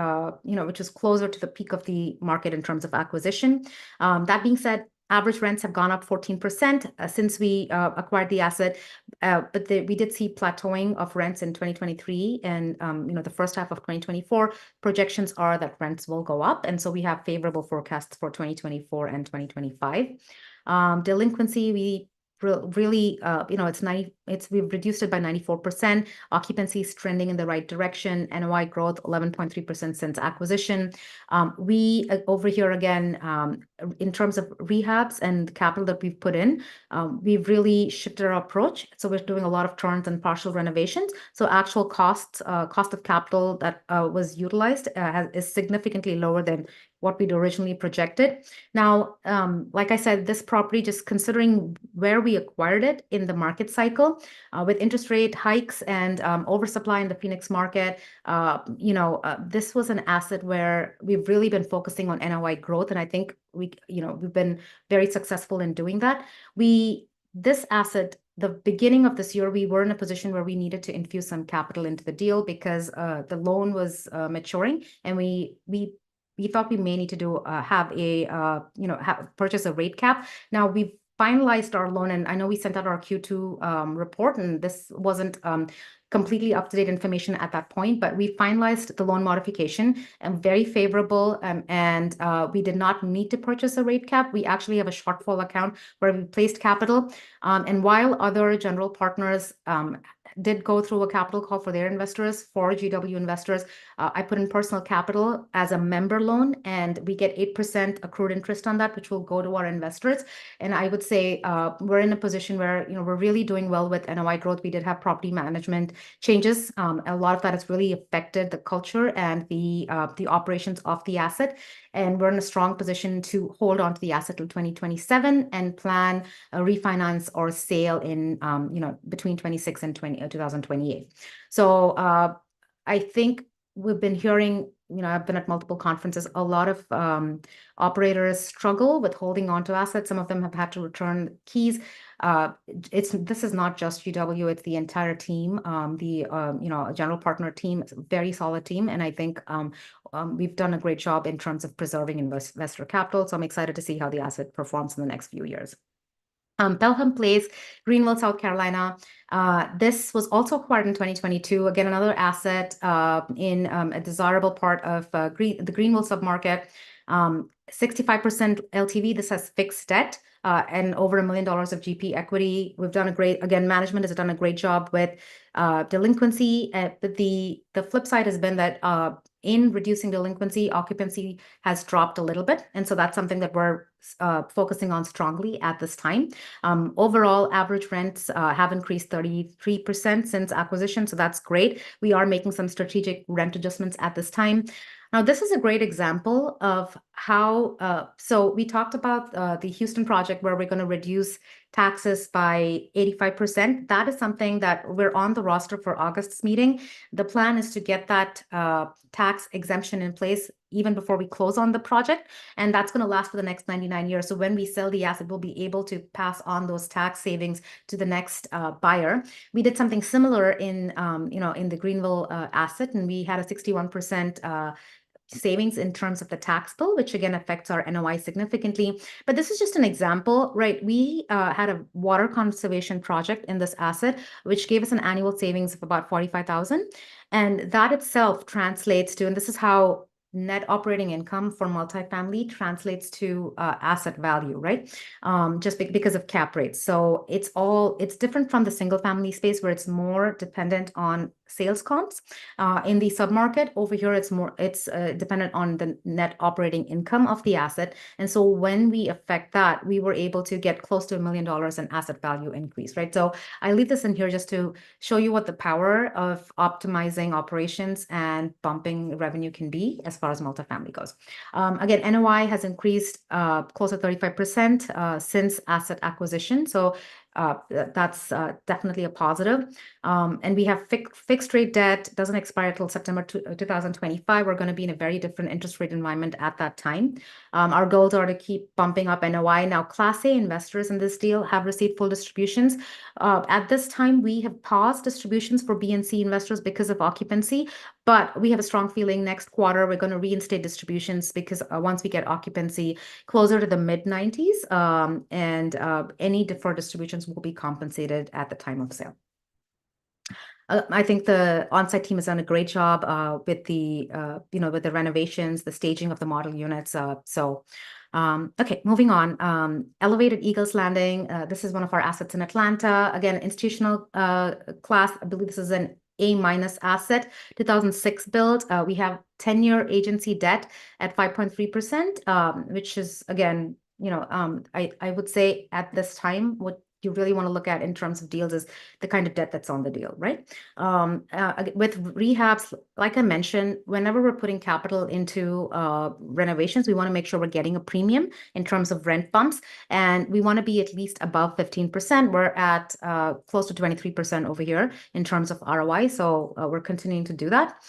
which is closer to the peak of the market in terms of acquisition. That being said, average rents have gone up 14% since we acquired the asset, but we did see plateauing of rents in 2023, and the first half of 2024 projections are that rents will go up, and so we have favorable forecasts for 2024 and 2025. Delinquency, we really, we've reduced it by 94%. Occupancy is trending in the right direction. NOI growth 11.3% since acquisition. We over here again, in terms of rehabs and capital that we've put in, we've really shifted our approach. So we're doing a lot of turns and partial renovations. So actual cost of capital that was utilized is significantly lower than what we'd originally projected. Now, like I said, this property, just considering where we acquired it in the market cycle, with interest rate hikes and oversupply in the Phoenix market, this was an asset where we've really been focusing on NOI growth, and I think we've been very successful in doing that. This asset, the beginning of this year, we were in a position where we needed to infuse some capital into the deal because the loan was maturing, and we thought we may need to purchase a rate cap. Now we've finalized our loan, and I know we sent out our Q2 report, and this wasn't completely up-to-date information at that point, but we finalized the loan modification and very favorable, and we did not need to purchase a rate cap. We actually have a shortfall account where we placed capital, and while other general partners did go through a capital call for their investors, for GW investors, I put in personal capital as a member loan, and we get 8% accrued interest on that, which will go to our investors. And I would say we're in a position where we're really doing well with NOI growth. We did have property management changes. A lot of that has really affected the culture and the operations of the asset, and we're in a strong position to hold on to the asset till 2027 and plan a refinance or sale in between 26 and 2028. So I think we've been hearing, I've been at multiple conferences, a lot of operators struggle with holding on to assets. Some of them have had to return keys. This is not just GW, it's the entire team. The general partner team is a very solid team, and I think we've done a great job in terms of preserving investor capital. So I'm excited to see how the asset performs in the next few years. Pelham Place, Greenville, South Carolina. This was also acquired in 2022. Again, another asset in a desirable part of the Greenville submarket. 65% LTV. This has fixed debt and over $1 million of GP equity. Management has done a great job with delinquency. But the flip side has been that in reducing delinquency, occupancy has dropped a little bit. And so that's something that we're focusing on strongly at this time. Overall, average rents have increased 33% since acquisition. So that's great. We are making some strategic rent adjustments at this time. Now, this is a great example of how, so we talked about the Houston project where we're going to reduce taxes by 85%. That is something that we're on the roster for August's meeting. The plan is to get that tax exemption in place even before we close on the project. And that's going to last for the next 99 years. So when we sell the asset, we'll be able to pass on those tax savings to the next buyer. We did something similar in, in the Greenville asset, and we had a 61% savings in terms of the tax bill, which again affects our NOI significantly. But this is just an example, right? We had a water conservation project in this asset, which gave us an annual savings of about $45,000. And that itself translates to, and this is how net operating income for multifamily translates to asset value, right? Just because of cap rates. So it's different from the single family space where it's more dependent on sales comps. In the submarket over here, it's dependent on the net operating income of the asset. And so when we affect that, we were able to get close to $1 million in asset value increase, right? So I leave this in here just to show you what the power of optimizing operations and bumping revenue can be as far as multifamily goes. Again, NOI has increased close to 35% since asset acquisition. So that's definitely a positive. And we have fixed rate debt, doesn't expire till September 2025. We're going to be in a very different interest rate environment at that time. Our goals are to keep bumping up NOI. Now, Class A investors in this deal have received full distributions. At this time, we have paused distributions for B and C investors because of occupancy, but we have a strong feeling next quarter we're going to reinstate distributions because once we get occupancy closer to the mid-90s, and any deferred distributions will be compensated at the time of sale. I think the on-site team has done a great job with the with the renovations, the staging of the model units. Okay, moving on. Elevated Eagles Landing. This is one of our assets in Atlanta. Again, institutional class. I believe this is an A- asset, 2006 build. We have 10-year agency debt at 5.3%, which is, again, I would say at this time, what you really want to look at in terms of deals is the kind of debt that's on the deal, right? With rehabs, like I mentioned, whenever we're putting capital into renovations, we want to make sure we're getting a premium in terms of rent bumps, and we want to be at least above 15%. We're at close to 23% over here in terms of ROI, so we're continuing to do that.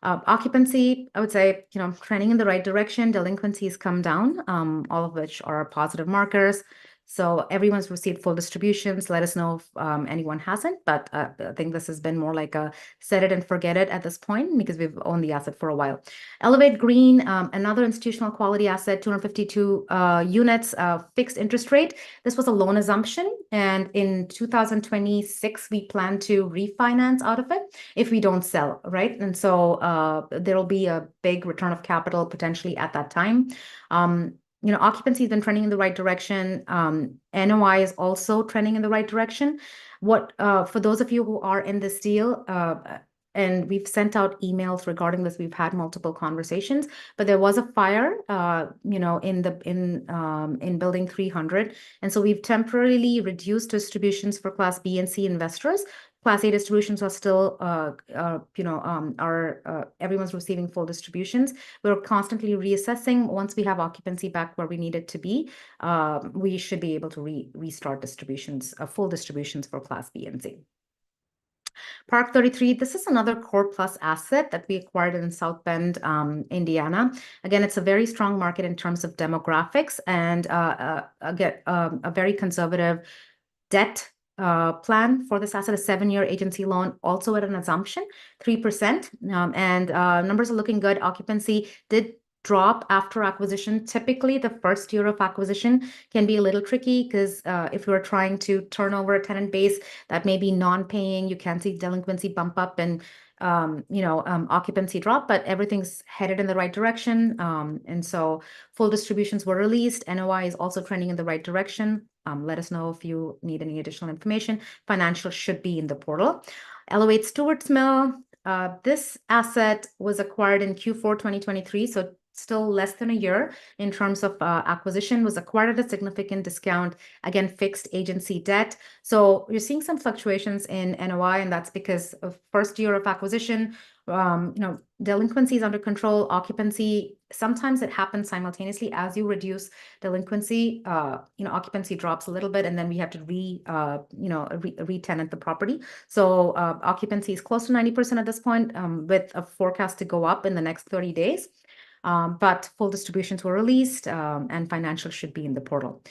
Occupancy, I would say, trending in the right direction. Delinquencies come down, all of which are positive markers. So everyone's received full distributions. Let us know if anyone hasn't, but I think this has been more like a set it and forget it at this point because we've owned the asset for a while. Elevate Green, another institutional quality asset, 252 units, fixed interest rate. This was a loan assumption, and in 2026, we plan to refinance out of it if we don't sell, right? And so there'll be a big return of capital potentially at that time. Occupancy has been trending in the right direction. NOI is also trending in the right direction. For those of you who are in this deal, and we've sent out emails regarding this, we've had multiple conversations, but there was a fire, in building 300. And so we've temporarily reduced distributions for Class B and C investors. Class A distributions are still, everyone's receiving full distributions. We're constantly reassessing. Once we have occupancy back where we need it to be, we should be able to restart distributions, full distributions for Class B and C. Park 33, this is another Core Plus asset that we acquired in South Bend, Indiana. Again, it's a very strong market in terms of demographics and a very conservative debt plan for this asset, a 7-year agency loan, also at an assumption, 3%. And numbers are looking good. Occupancy did drop after acquisition. Typically, the first year of acquisition can be a little tricky because if you're trying to turn over a tenant base that may be non-paying, you can see delinquency bump up and occupancy drop, but everything's headed in the right direction. And so full distributions were released. NOI is also trending in the right direction. Let us know if you need any additional information. Financials should be in the portal. Elevate Stewart's Mill, This asset was acquired in Q4 2023, so still less than a year in terms of acquisition, was acquired at a significant discount, again, fixed agency debt. So you're seeing some fluctuations in NOI, and that's because of first year of acquisition, delinquency is under control, occupancy, sometimes it happens simultaneously as you reduce delinquency, occupancy drops a little bit, and then we have to re-tenant the property. So occupancy is close to 90% at this point, with a forecast to go up in the next 30 days. But full distributions were released, and financials should be in the portal.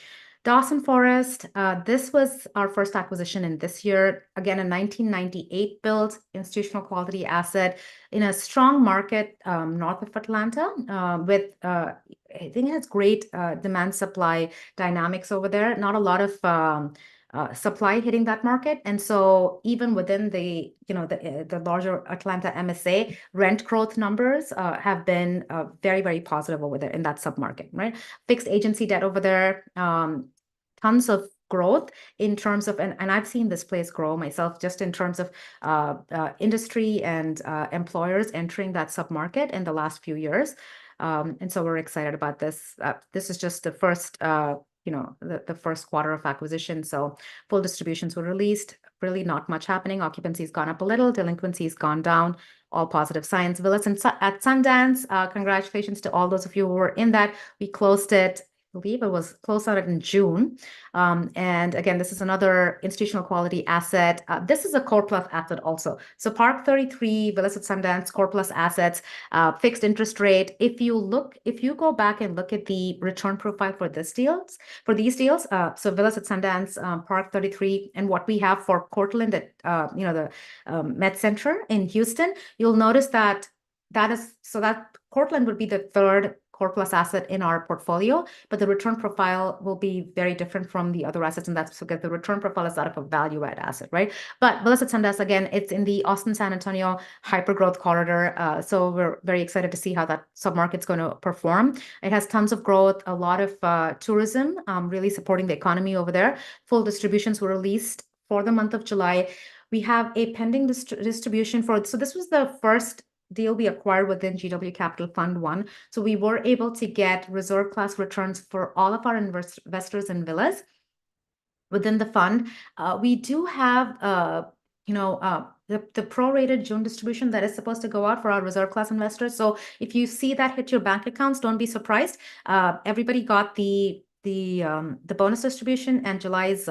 Dawson Forest, this was our first acquisition in this year. Again, a 1998 built institutional quality asset in a strong market north of Atlanta, with I think it has great demand supply dynamics over there. Not a lot of supply hitting that market, and so even within the larger Atlanta MSA, rent growth numbers have been very, very positive over there in that submarket, right? Fixed agency debt over there, tons of growth in terms of, and I've seen this place grow myself just in terms of industry and employers entering that submarket in the last few years, and so we're excited about this. This is just the first the first quarter of acquisition. So full distributions were released, really not much happening. Occupancy has gone up a little, delinquency has gone down, all positive signs. Villas at Sundance, congratulations to all those of you who were in that. We closed it, I believe it was closed out in June. And again, this is another institutional quality asset. This is a Core Plus asset also. So Park 33, Villas at Sundance, Core Plus assets, fixed interest rate. If you go back and look at the return profile for these deals, so Villas at Sundance, Park 33, and what we have for Cortland at the Med Center in Houston, you'll notice that Cortland would be the third Core Plus asset in our portfolio, but the return profile will be very different from the other assets, and that's because the return profile is that of a value add asset, right? But Villas at Sundance, again, it's in the Austin, San Antonio hyper-growth corridor, so we're very excited to see how that submarket's going to perform. It has tons of growth, a lot of tourism, really supporting the economy over there. Full distributions were released for the month of July. We have a pending distribution so this was the first deal we acquired within GW Capital Fund 1. So we were able to get reserve class returns for all of our investors in villas within the fund. We do have the prorated June distribution that is supposed to go out for our reserve class investors. So if you see that hit your bank accounts, don't be surprised. Everybody got the bonus distribution and July's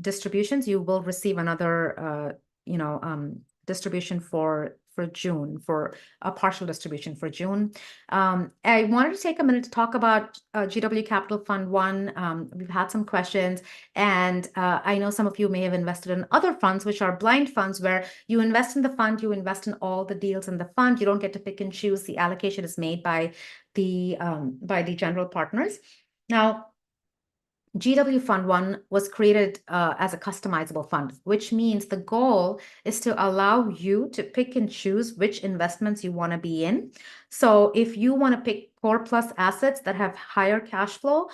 distributions. You will receive another distribution for June, for a partial distribution for June. I wanted to take a minute to talk about GW Capital Fund 1. We've had some questions, and I know some of you may have invested in other funds, which are blind funds, where you invest in the fund, you invest in all the deals in the fund. You don't get to pick and choose. The allocation is made by the general partners. Now, GW Fund 1 was created as a customizable fund, which means the goal is to allow you to pick and choose which investments you want to be in. So if you want to pick Core Plus assets that have higher cash flow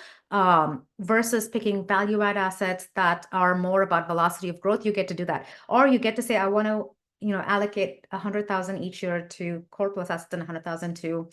versus picking value add assets that are more about velocity of growth, you get to do that. Or you get to say, I want to allocate 100,000 each year to Core Plus assets and 100,000 to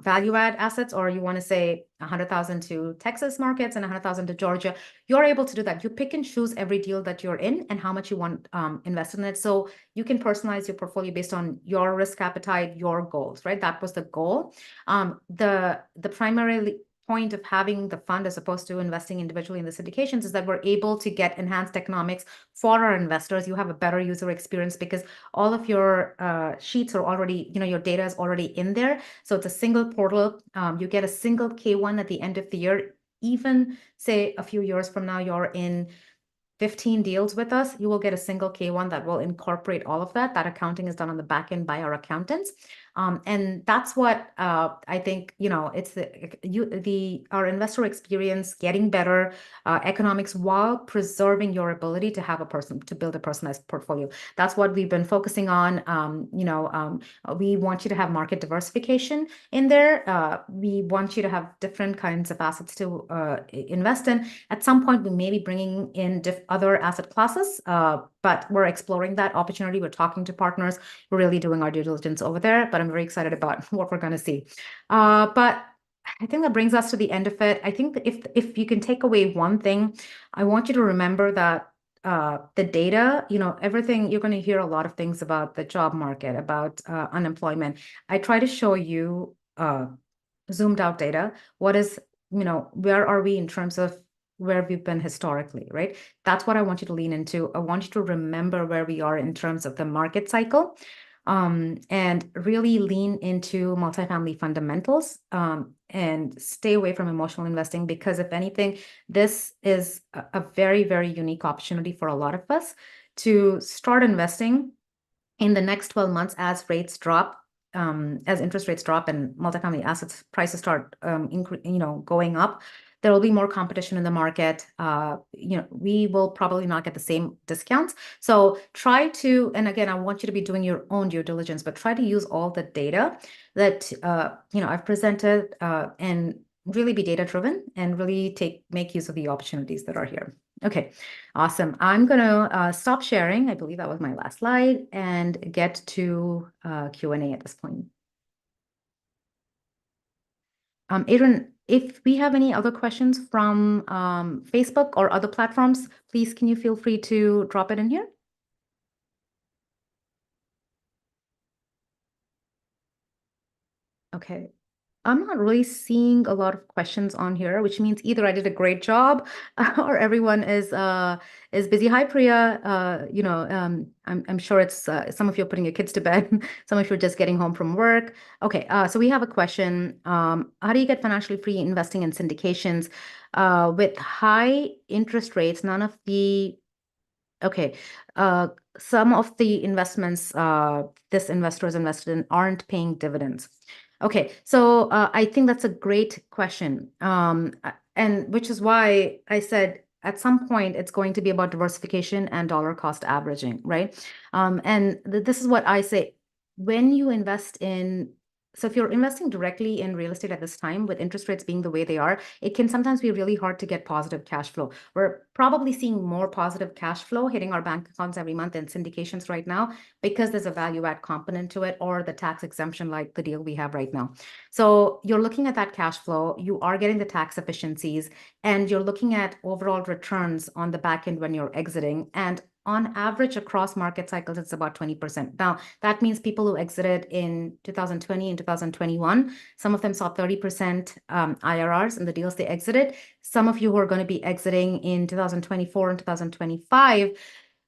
value add assets, or you want to say 100,000 to Texas markets and 100,000 to Georgia. You're able to do that. You pick and choose every deal that you're in and how much you want invested in it. So you can personalize your portfolio based on your risk appetite, your goals, right? That was the goal. The primary point of having the fund as opposed to investing individually in the syndications is that we're able to get enhanced economics for our investors. You have a better user experience because all of your sheets are already, your data is already in there. So it's a single portal. You get a single K1 at the end of the year. Even say a few years from now, you're in 15 deals with us, you will get a single K1 that will incorporate all of that. That accounting is done on the back end by our accountants. And that's what I think, it's our investor experience getting better economics while preserving your ability to have to build a personalized portfolio. That's what we've been focusing on. We want you to have market diversification in there. We want you to have different kinds of assets to invest in. At some point, we may be bringing in other asset classes, but but we're exploring that opportunity. We're talking to partners. We're really doing our due diligence over there, but I'm very excited about what we're going to see. But I think that brings us to the end of it. I think that if you can take away one thing, I want you to remember that the data, everything, you're going to hear a lot of things about the job market, about unemployment. I try to show you zoomed out data. What is, where are we in terms of where we've been historically, right? That's what I want you to lean into. I want you to remember where we are in terms of the market cycle, and really lean into multifamily fundamentals, and stay away from emotional investing, because if anything, this is a very, very unique opportunity for a lot of us to start investing in the next 12 months as rates drop, as interest rates drop and multifamily assets prices start going up. There will be more competition in the market. We will probably not get the same discounts. So try to, and again, I want you to be doing your own due diligence, but try to use all the data that I've presented, and really be data driven and really make use of the opportunities that are here. Okay, awesome. I'm gonna stop sharing. I believe that was my last slide, and get to Q&A at this point. Adrian, if we have any other questions from Facebook or other platforms, please can you feel free to drop it in here? Okay. I'm not really seeing a lot of questions on here, which means either I did a great job or everyone is busy. Hi, Priya. I'm sure it's some of you are putting your kids to bed, some of you are just getting home from work. Okay, so we have a question. How do you get financially free investing in syndications with high interest rates? Some of the investments this investor has invested in aren't paying dividends. Okay, so I think that's a great question, and which is why I said at some point it's going to be about diversification and dollar cost averaging, right? And this is what I say when you invest in. So if you're investing directly in real estate at this time, with interest rates being the way they are, it can sometimes be really hard to get positive cash flow. We're probably seeing more positive cash flow hitting our bank accounts every month in syndications right now, because there's a value add component to it, or the tax exemption like the deal we have right now. So you're looking at that cash flow, you are getting the tax efficiencies, and you're looking at overall returns on the back end when you're exiting. And on average, across market cycles, it's about 20%. Now, that means people who exited in 2020 and 2021, some of them saw 30% IRRs in the deals they exited. Some of you who are going to be exiting in 2024 and 2025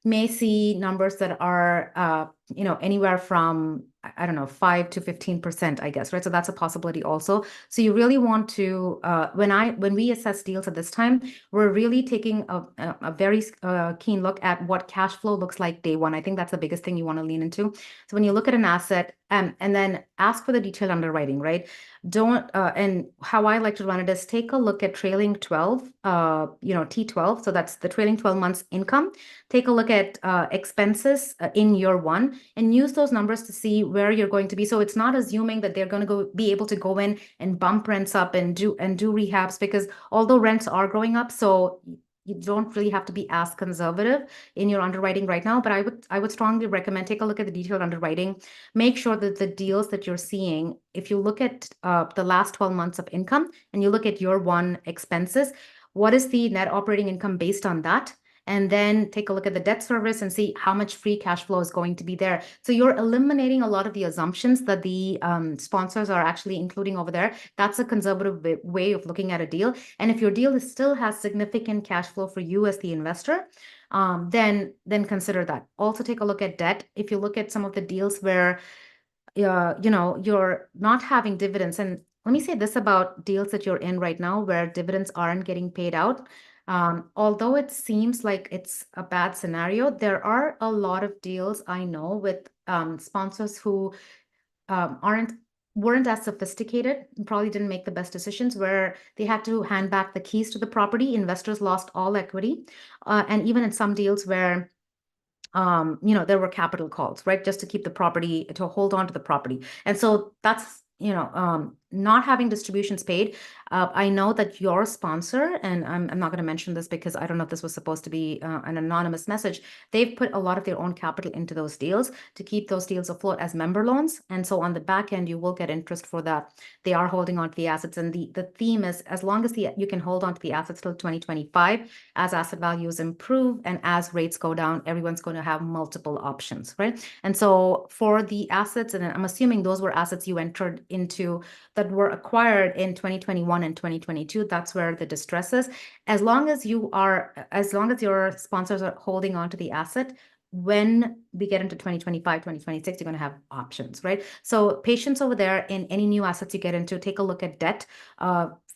may see numbers that are, anywhere from, I don't know, 5 to 15%, I guess, right? So that's a possibility also. So you really want to, when we assess deals at this time, we're really taking a very keen look at what cash flow looks like day one. I think that's the biggest thing you want to lean into. So when you look at an asset, and then ask for the detailed underwriting, right? And how I like to run it is take a look at trailing 12, T12. So that's the trailing 12 months income. Take a look at expenses in year one, and use those numbers to see where you're going to be. So it's not assuming that they're going to be able to go in and bump rents up and do rehabs, because although rents are growing up, so you don't really have to be as conservative in your underwriting right now. But I would strongly recommend take a look at the detailed underwriting. Make sure that the deals that you're seeing, if you look at the last 12 months of income and you look at year one expenses, what is the net operating income based on that? And then take a look at the debt service and see how much free cash flow is going to be there. So you're eliminating a lot of the assumptions that the sponsors are actually including over there. That's a conservative way of looking at a deal. And if your deal still has significant cash flow for you as the investor, then consider that. Also take a look at debt. If you look at some of the deals where you're not having dividends, and let me say this about deals that you're in right now where dividends aren't getting paid out. Although it seems like it's a bad scenario, there are a lot of deals I know with sponsors who weren't as sophisticated, probably didn't make the best decisions, where they had to hand back the keys to the property. Investors lost all equity, and even in some deals where there were capital calls, right, just to keep the property, to hold on to the property. And so that's not having distributions paid, I know that your sponsor, and I'm not going to mention this because I don't know if this was supposed to be an anonymous message, they've put a lot of their own capital into those deals to keep those deals afloat as member loans. And so on the back end, you will get interest for that. They are holding on to the assets. And the theme is, as long as you can hold on to the assets till 2025, as asset values improve and as rates go down, everyone's going to have multiple options, right? And so for the assets, and I'm assuming those were assets you entered into that were acquired in 2021 and 2022, that's where the distress is. As long as your sponsors are holding on to the asset, when we get into 2025, 2026, you're going to have options, right? So patience over there. In any new assets you get into, take a look at debt.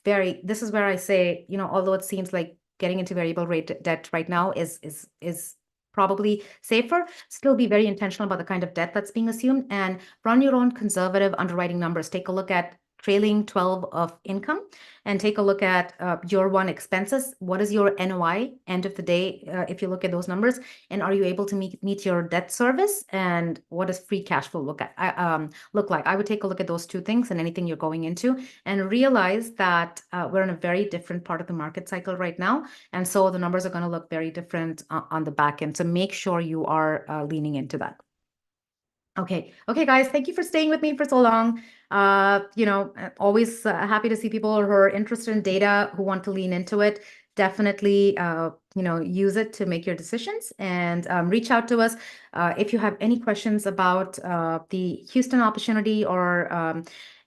This is where I say, although it seems like getting into variable rate debt right now is probably safer, still be very intentional about the kind of debt that's being assumed and run your own conservative underwriting numbers. Take a look at trailing 12 of income and take a look at year one expenses. What is your NOI end of the day if you look at those numbers? And are you able to meet your debt service? And what does free cash flow look like? I would take a look at those two things and anything you're going into and realize that we're in a very different part of the market cycle right now. And so the numbers are going to look very different on the back end. So make sure you are leaning into that. Okay, guys, thank you for staying with me for so long. Always happy to see people who are interested in data, who want to lean into it. Definitely, use it to make your decisions and reach out to us. If you have any questions about the Houston opportunity or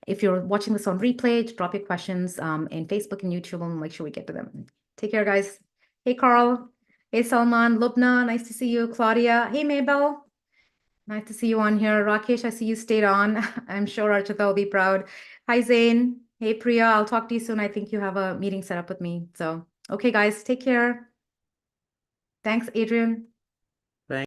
if you're watching this on replay, drop your questions in Facebook and YouTube and we'll make sure we get to them. Take care, guys. Hey, Carl. Hey, Salman. Lubna, nice to see you. Claudia. Hey, Maybell. Nice to see you on here. Rakesh, I see you stayed on. I'm sure Archita will be proud. Hi, Zain. Hey, Priya. I'll talk to you soon. I think you have a meeting set up with me. So, okay, guys, take care. Thanks, Adrian.